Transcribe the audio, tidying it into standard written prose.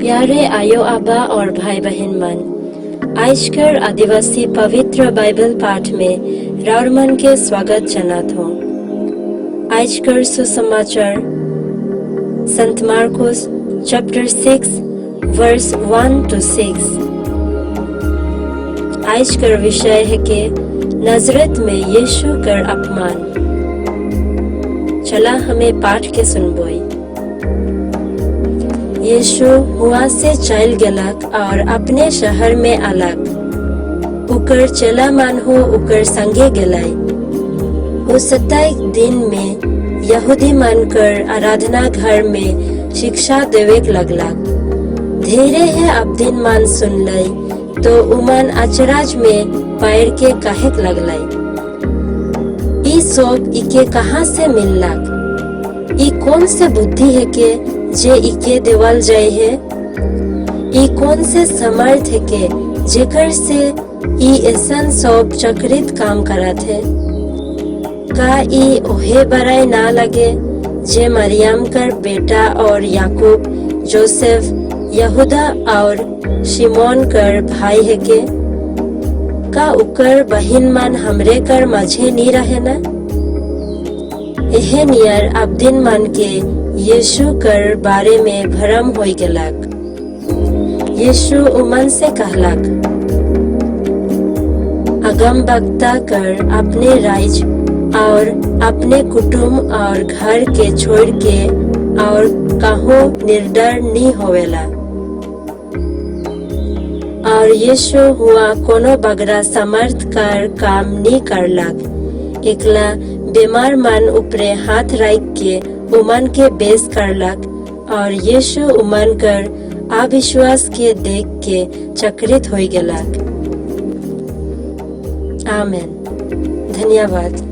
प्यारे आयो आबा और भाई बहन मन, आजकर आदिवासी पवित्र बाइबल पाठ में राउर मन के स्वागत जनात हो। आजकर सुसमाचार संत मार्कुस चैप्टर 6 वर्स 1 to 6। आजकर विषय है कि नजरत में यीशु कर अपमान। चला हमें पाठ के सुनबोई। यीशु हुआ से चल गलक और अपने शहर में अलग। उकर चला मान हो उकर संगे गलाई। वो 27 दिन में यहूदी मानकर आराधना घर में शिक्षा देवेक लगलक। धीरे है अब दिन मान सुन लाई तो उमन अचराज में पैर के कहेक लगलाई। ई सब इके कहाँ से मिललक? ई कौन से बुद्धि है के जे इके देवल जाए है? ई कौन से समर्थ है के जेकर से ई ऐसन सब चक्रित काम करत है? का ई ओहे बराई ना लगे जे मरियम कर बेटा और याकूब, जोसेफ, यहूदा और शिमोन कर भाई है के? का उकर बहिन मन हमरे कर मझे नी रहे ना? एहे नियर अब दिन मन के यीशु कर बारे में भरम होई गेलक। यीशु उमन से कहलक, अगम बक्ता कर अपने राज और अपने कुटुंब और घर के छोड़ के और कहो निर्डर नहीं होवेला। और यीशु हुआ कोनो बगरा समर्थ कर काम नहीं करलक। एकला बीमार मन ऊपरे हाथ रख के उमन के बेस करलक और यीशु उमन कर अविश्वास के देख के चकित हो गेलक। आमेन। धन्यवाद।